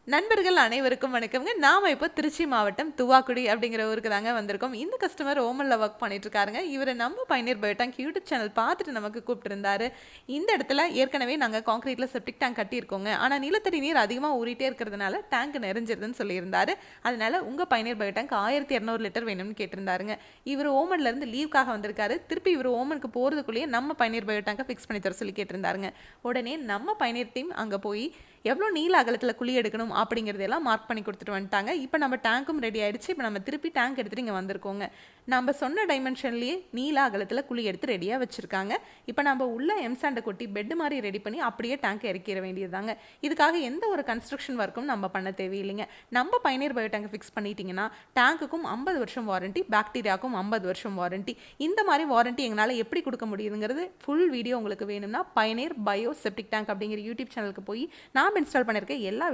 நண்பர்கள் அனைவருக்கும் வணக்கம்ங்க. நாம இப்போ திருச்சி மாவட்டம் துவாக்குடி அப்படிங்கிற ஊருக்கு தாங்க வந்திருக்கோம். இந்த கஸ்டமர் ஓமன்ல ஒர்க் பண்ணிட்டு இருக்காருங்க. இவரை நம்ம பயனீர் பயோடேங்க் யூடியூப் சேனல் பார்த்துட்டு நமக்கு கூப்பிட்டுருந்தாரு. இந்த இடத்துல ஏற்கனவே நாங்கள் கான்கிரீட்ல செப்டிக் டேங்க் கட்டியிருக்கோங்க. ஆனால் நிலத்தடி நீர் அதிகமாக ஊறிட்டே இருக்கிறதுனால டேங்க் நிறைஞ்சிருதுன்னு சொல்லியிருந்தாரு. அதனால உங்க பயனீர் பயோடேங்க் 1200 லிட்டர் வேணும்னு கேட்டிருந்தாருங்க. இவர் ஓமன்ல இருந்து லீவுக்காக வந்திருக்காரு. திருப்பி இவர் ஓமனுக்கு போறதுக்குள்ளேயே நம்ம பயனீர் பயோடேங்கை ஃபிக்ஸ் பண்ணி தர சொல்லி கேட்டிருந்தாருங்க. உடனே நம்ம பயனீர் டீம் அங்கே போய் எவ்வளோ நீல அகலத்தில் குழி எடுக்கணும் அப்படிங்கிறதெல்லாம் மார்க் பண்ணி கொடுத்துட்டு வந்துட்டாங்க. இப்போ நம்ம டேங்க்கும் ரெடி ஆகிடுச்சு. இப்போ நம்ம திருப்பி டேங்க் எடுத்துகிட்டு இங்கே வந்திருக்கோங்க. நம்ம சொன்ன டைமென்ஷன்லேயே நீல அகலத்தில் குழி எடுத்து ரெடியாக வச்சுருக்காங்க. இப்போ நம்ம உள்ள எம்சாண்டை கொட்டி பெட் மாதிரி ரெடி பண்ணி அப்படியே டேங்க் இறக்கிற வேண்டியதுதாங்க. இதுக்காக எந்த ஒரு கன்ஸ்ட்ரக்ஷன் ஒர்க்கும் நம்ம பண்ண தேவையில்லைங்க. நம்ம பயனீர் பயோடேங்க் ஃபிக்ஸ் பண்ணிட்டீங்கன்னா டேங்க்குக்கும் 50 வருஷம் வாரண்டி, பாக்டீரியாவுக்கும் 50 வருஷம் வாரண்டி. இந்த மாதிரி வாரண்டி எங்களால் எப்படி கொடுக்க முடியுதுங்கிறது ஃபுல் வீடியோ உங்களுக்கு வேணும்னா பயனீர் பயோ செப்டிக் டேங்க் அப்படிங்கிற யூடியூப் சேனலுக்கு போய் நான் இன்ஸ்டால் பண்ணியிருக்கேன் எல்லா